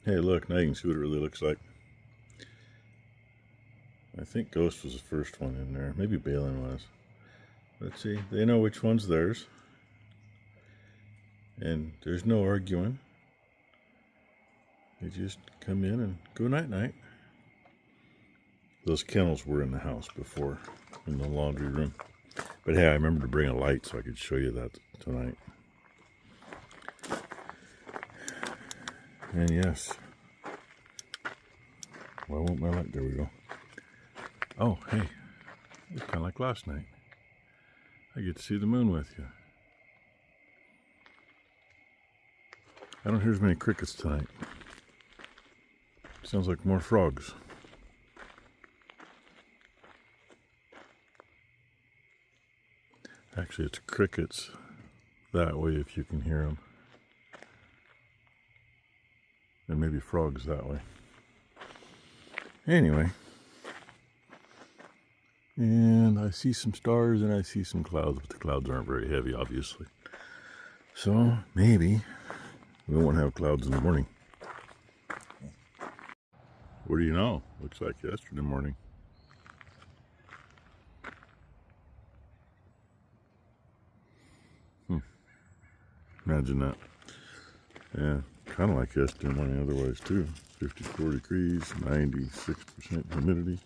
Hey, look, now you can see what it really looks like. I think Ghost was the first one in there. Maybe Balin was. Let's see. They know which one's theirs. And there's no arguing. They just come in and go night-night. Those kennels were in the house before, in the laundry room. But hey, I remember to bring a light so I could show you that tonight. And yes. Why won't my light? There we go. Oh, hey. It's kind of like last night. I get to see the moon with you. I don't hear as many crickets tonight. Sounds like more frogs. Actually, it's crickets that way if you can hear them. And maybe frogs that way. Anyway. And I see some stars and I see some clouds, but the clouds aren't very heavy, obviously. So maybe we won't have clouds in the morning. What do you know? Looks like yesterday morning. Imagine that. Yeah, kind of like yesterday morning otherwise too. 54 degrees, 96% humidity.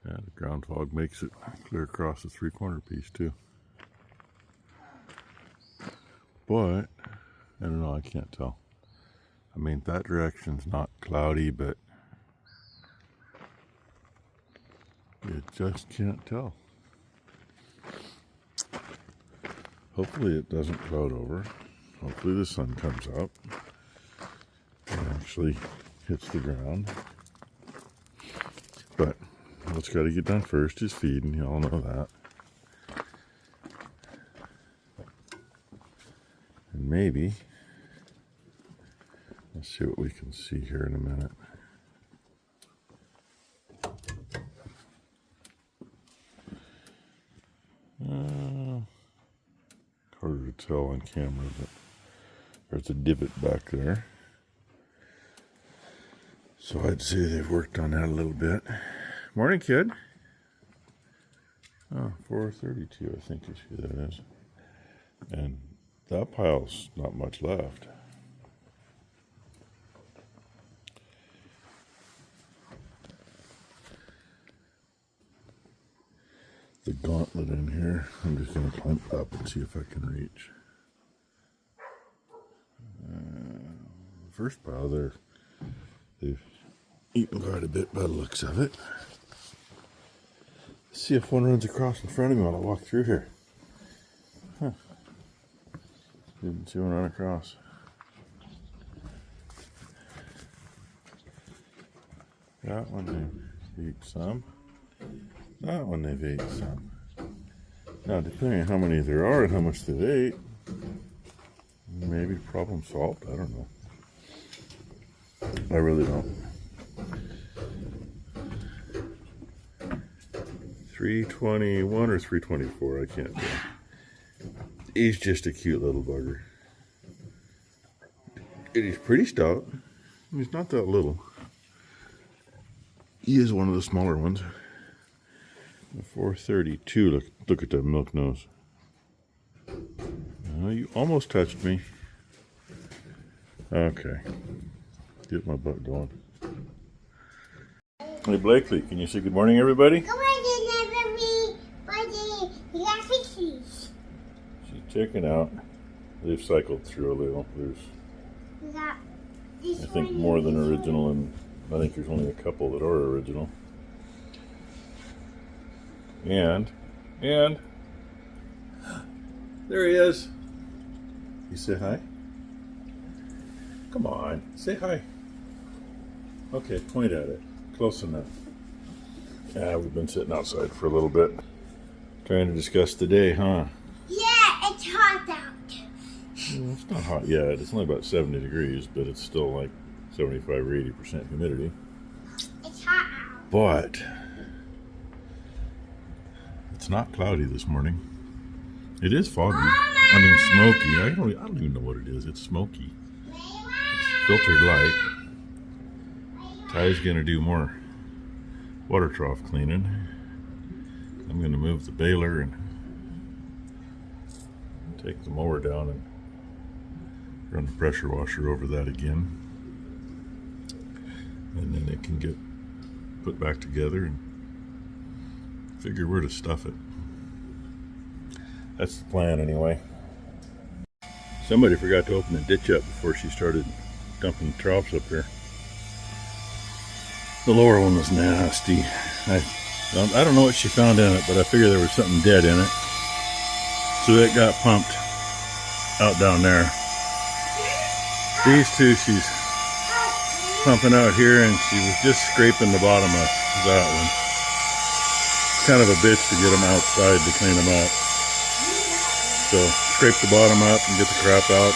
Yeah, the ground fog makes it clear across the three-corner piece too. But, I don't know, I can't tell. I mean, that direction's not cloudy, but you just can't tell. Hopefully it doesn't cloud over. Hopefully the sun comes up and actually hits the ground. But what's got to get done first is feeding. You all know that. And maybe, let's see what we can see here in a minute. Harder to tell on camera, but there's a divot back there. So I'd say they've worked on that a little bit. Morning, kid. Oh, 4:32, I think is who that is. And that pile's not much left. The gauntlet in here. I'm just going to climb up and see if I can reach. The first pile there, they've eaten quite a bit by the looks of it. Let's see if one runs across in front of me while I walk through here. Huh. Didn't see one run across. That one they've ate some. That one they've ate some. Now, depending on how many there are and how much they've ate, maybe problem solved. I don't know. I really don't. 321 or 324, I can't tell. He's just a cute little bugger. And he's pretty stout. He's not that little. He is one of the smaller ones. 432. Look at that milk nose. You almost touched me. Okay. Get my butt going. Hey Blakely, can you say good morning, everybody? Good morning, everybody. She's checking out. They've cycled through a little. There's, I think, more than original, and I think there's only a couple that are original. And there he is. You say hi? Come on, say hi. Okay, point at it. Close enough. Yeah, we've been sitting outside for a little bit, trying to discuss the day, huh? Yeah, it's hot out. Well, it's not hot yet. It's only about 70 degrees, but it's still like 75 or 80% humidity. It's hot out. But it's not cloudy this morning. It is foggy. Mama! I mean smoky. I don't even know what it is. It's smoky. It's filtered light. Ty's gonna do more water trough cleaning. I'm gonna move the baler and take the mower down and run the pressure washer over that again. And then it can get put back together and figure where to stuff it. That's the plan anyway. Somebody forgot to open the ditch up before she started dumping the troughs up here. The lower one was nasty. I don't know what she found in it, but I figured there was something dead in it. So it got pumped out down there. These two she's pumping out here, and she was just scraping the bottom of that one. It's kind of a bitch to get them outside to clean them up. So scrape the bottom up and get the crap out.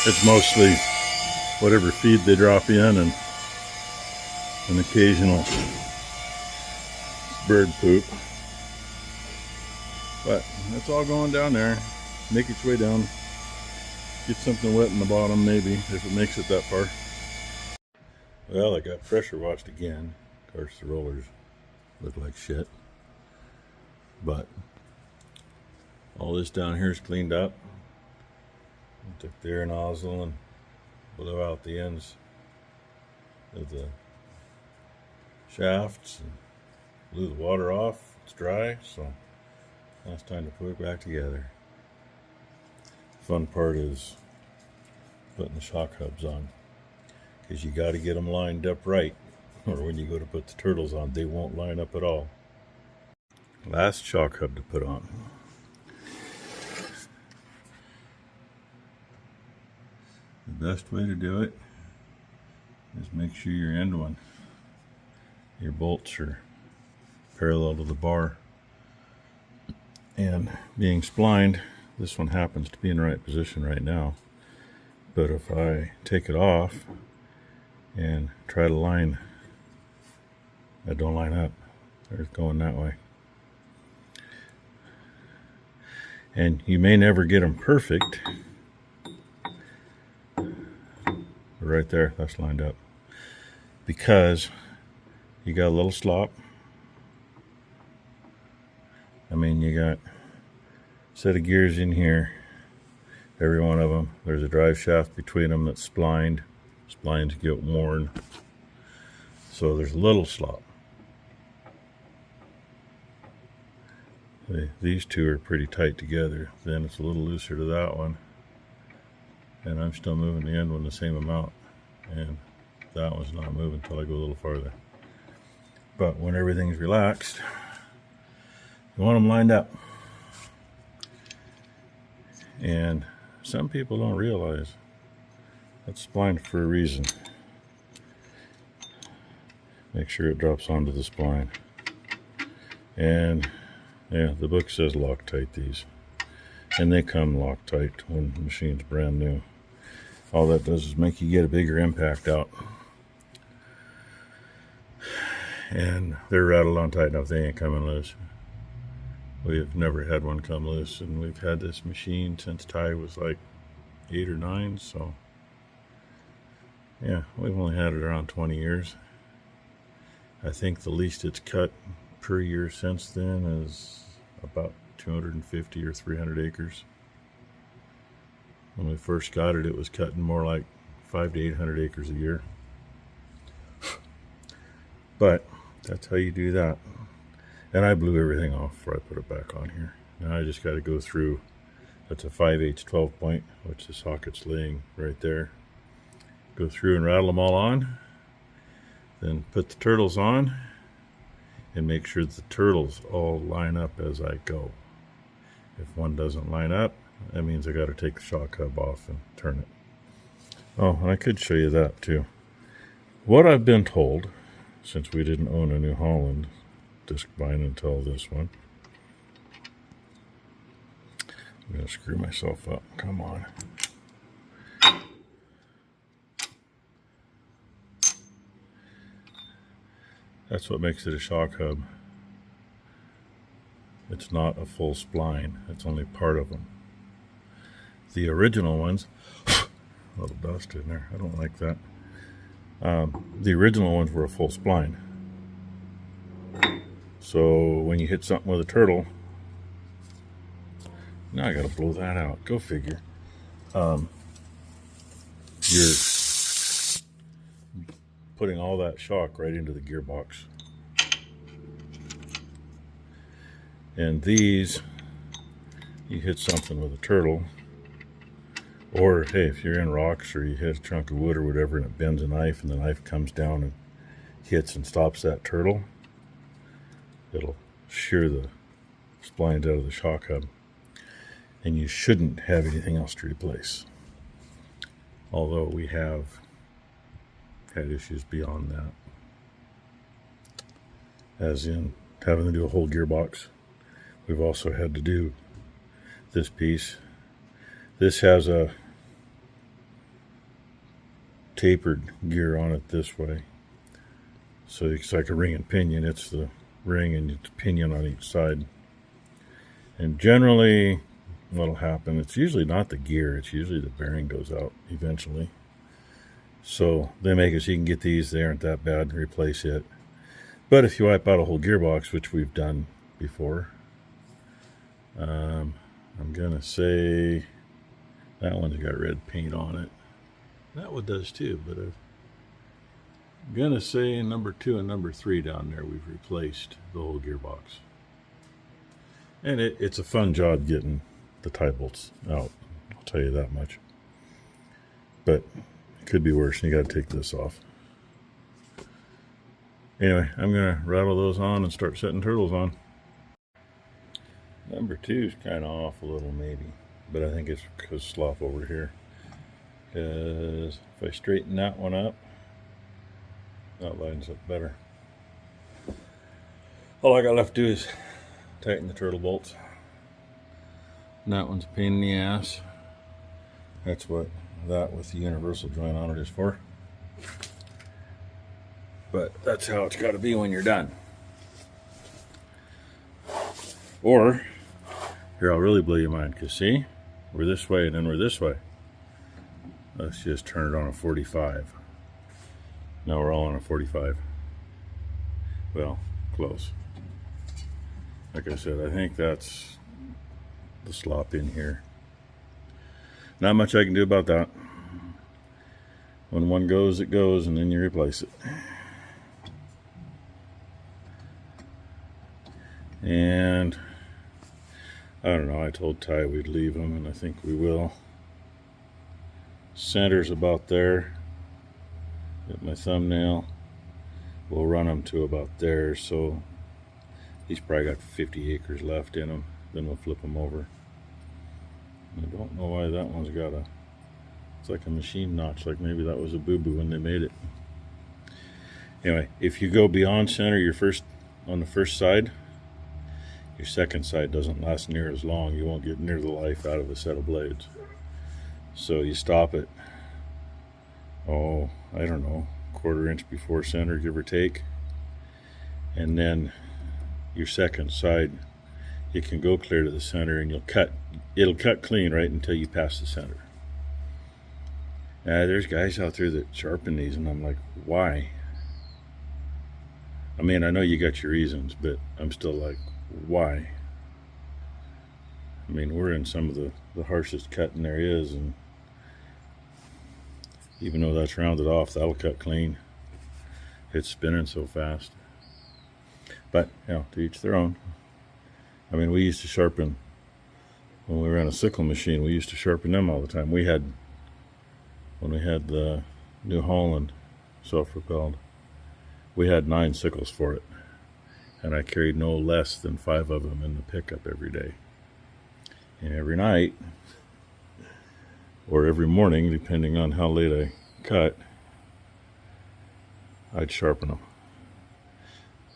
It's mostly whatever feed they drop in and an occasional bird poop. But that's all going down there. Make its way down. Get something wet in the bottom maybe, if it makes it that far. Well, I got pressure washed again. Of course, the rollers look like shit. But all this down here is cleaned up. I took the air nozzle and blew out the ends of the shafts and blew the water off. It's dry, so now it's time to put it back together. The fun part is putting the shock hubs on, because you got to get them lined up right, or when you go to put the turtles on, they won't line up at all. Last shock hub to put on. The best way to do it is make sure your end one, your bolts are parallel to the bar. And being splined, this one happens to be in the right position right now. But if I take it off and try to line, I don't line up. They're going that way. And you may never get them perfect. But right there, that's lined up. Because you got a little slop. I mean, you got a set of gears in here. Every one of them. There's a drive shaft between them that's splined. Splines get worn. So there's a little slop. These two are pretty tight together. Then it's a little looser to that one. And I'm still moving the end one the same amount. And that one's not moving until I go a little farther. But when everything's relaxed, you want them lined up. And some people don't realize that's splined for a reason. Make sure it drops onto the spline. And yeah, the book says Loctite these. And they come Loctite when the machine's brand new. All that does is make you get a bigger impact out. And they're rattled on tight enough, they ain't coming loose. We've never had one come loose, and we've had this machine since Ty was like 8 or 9, so yeah, we've only had it around 20 years. I think the least it's cut per year since then is about 250 or 300 acres. When we first got it, it was cutting more like 500 to 800 acres a year. But that's how you do that. And I blew everything off before I put it back on here. Now I just got to go through. That's a 5/8 12 point, which the socket's laying right there. Go through and rattle them all on. Then put the turtles on and make sure that the turtles all line up as I go. If one doesn't line up, that means I got to take the shock hub off and turn it. Oh, and I could show you that too. What I've been told, since we didn't own a New Holland discbine until this one. I'm going to screw myself up. Come on. That's what makes it a shock hub. It's not a full spline. It's only part of them. The original ones, a little dust in there, I don't like that. The original ones were a full spline. So when you hit something with a turtle, now I gotta blow that out, go figure. You're putting all that shock right into the gearbox. And these, you hit something with a turtle, or hey, if you're in rocks or you hit a chunk of wood or whatever and it bends a knife and the knife comes down and hits and stops that turtle, it'll shear the splines out of the shock hub. And you shouldn't have anything else to replace. Although we have had issues beyond that. As in having to do a whole gearbox. We've also had to do this piece. This has a tapered gear on it this way. So it's like a ring and pinion. It's the ring and it's pinion on each side. And generally, what'll happen, it's usually not the gear, it's usually the bearing goes out eventually. So they make it so you can get these, they aren't that bad, and replace it. But if you wipe out a whole gearbox, which we've done before, I'm gonna say that one's got red paint on it. That one does too, but I'm gonna say number 2 and number 3 down there, we've replaced the whole gearbox. And it's a fun job getting the tie bolts out, I'll tell you that much. But it could be worse, and you got to take this off. Anyway, I'm going to rattle those on and start setting turtles on. Number 2 is kind of off a little maybe, but I think it's because slop over here. Because if I straighten that one up, that lines up better. All I got left to do is tighten the turtle bolts. And that one's a pain in the ass. That's what that with the universal joint on it is for. But that's how it's got to be when you're done. Or, here I'll really blow your mind, because see, we're this way and then we're this way. Let's just turn it on a 45. Now we're all on a 45. Well, close. Like I said, I think that's the slop in here. Not much I can do about that. When one goes, it goes, and then you replace it. And I don't know, I told Ty we'd leave them, and I think we will. Center's about there. Hit my thumbnail. We'll run them to about there, so he's probably got 50 acres left in them. Then we'll flip them over. I don't know why that one's got a, it's like a machine notch, like maybe that was a boo-boo when they made it. Anyway, if you go beyond center, your first, on the first side, your second side doesn't last near as long. You won't get near the life out of a set of blades. So you stop it, oh, I don't know, 1/4 inch before center, give or take. And then your second side, it can go clear to the center, and it'll cut clean right until you pass the center. There's guys out there that sharpen these, and I'm like, why? I mean, I know you got your reasons, but I'm still like, why? I mean, we're in some of the harshest cutting there is, and even though that's rounded off, that'll cut clean. It's spinning so fast. But, you know, to each their own. I mean, we used to sharpen, when we ran a sickle machine, we used to sharpen them all the time. When we had the New Holland self-propelled, we had 9 sickles for it. And I carried no less than 5 of them in the pickup every day. And every night, or every morning, depending on how late I cut, I'd sharpen them.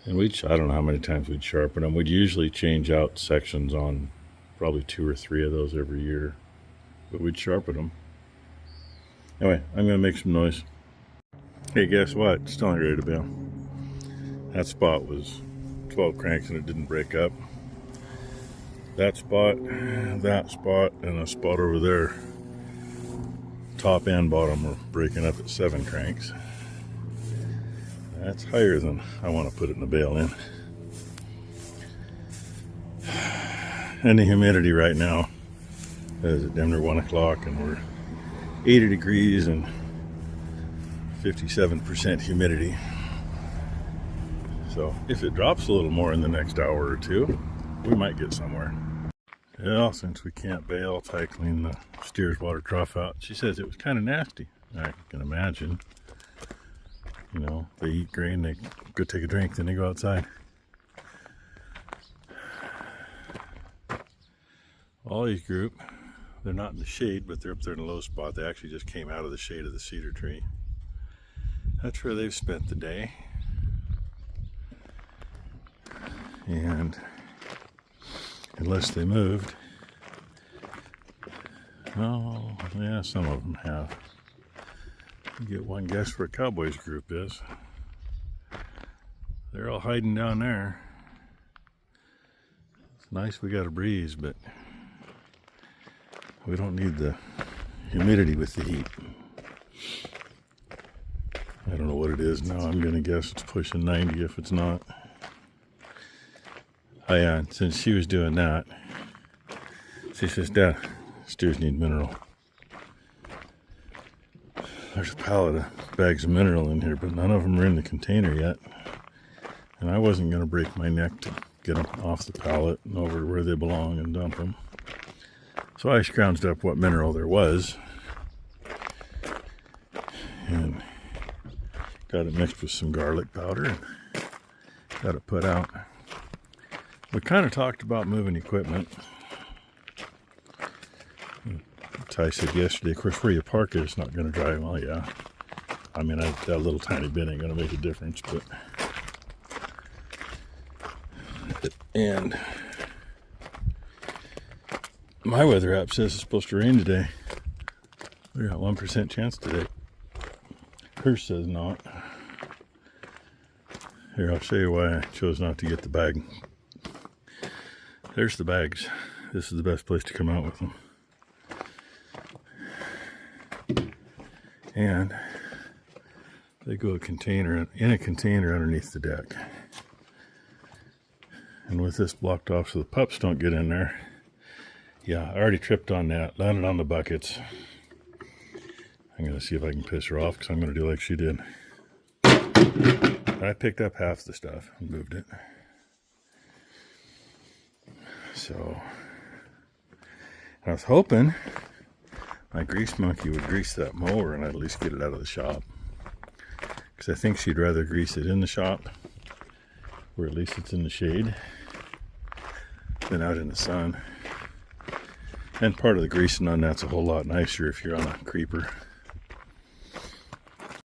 And I don't know how many times we'd sharpen them. We'd usually change out sections on probably 2 or 3 of those every year. But we'd sharpen them. Anyway, I'm going to make some noise. Hey, guess what? Still ain't ready to bail. That spot was 12 cranks and it didn't break up. that spot, and a spot over there. Top and bottom are breaking up at 7 cranks. That's higher than I want to put it in a bale in. And the humidity right now is at damn near 1 o'clock, and we're 80 degrees and 57% humidity. So if it drops a little more in the next hour or two, we might get somewhere. Well, since we can't bale, I clean the steer's water trough out. She says it was kind of nasty. I can imagine. You know, they eat grain, they go take a drink, then they go outside. Ollie's group, they're not in the shade, but they're up there in a low spot. They actually just came out of the shade of the cedar tree. That's where they've spent the day. And unless they moved, oh yeah, some of them have. You get one guess where Cowboys group is. They're all hiding down there. It's nice we got a breeze, but we don't need the humidity with the heat. I don't know what it is now. I'm gonna guess it's pushing 90 if it's not. Oh yeah, and since she was doing that, she says, Dad, steers need mineral. There's a pallet of bags of mineral in here, but none of them are in the container yet. And I wasn't going to break my neck to get them off the pallet and over to where they belong and dump them. So I scrounged up what mineral there was and got it mixed with some garlic powder and got it put out. We kind of talked about moving equipment. Ty said yesterday, of course, where you park it, it's not going to dry. Well, yeah. I mean, that little tiny bit ain't going to make a difference, but. And my weather app says it's supposed to rain today. We got 1% chance today. Hers says not. Here, I'll show you why I chose not to get the bag. There's the bags. This is the best place to come out with them. And they go in a container underneath the deck. And with this blocked off so the pups don't get in there. Yeah, I already tripped on that, landed on the buckets. I'm going to see if I can piss her off because I'm going to do like she did. I picked up half the stuff and moved it. So, I was hoping my grease monkey would grease that mower and I'd at least get it out of the shop. Because I think she'd rather grease it in the shop, where at least it's in the shade, than out in the sun. And part of the greasing on that's a whole lot nicer if you're on a creeper.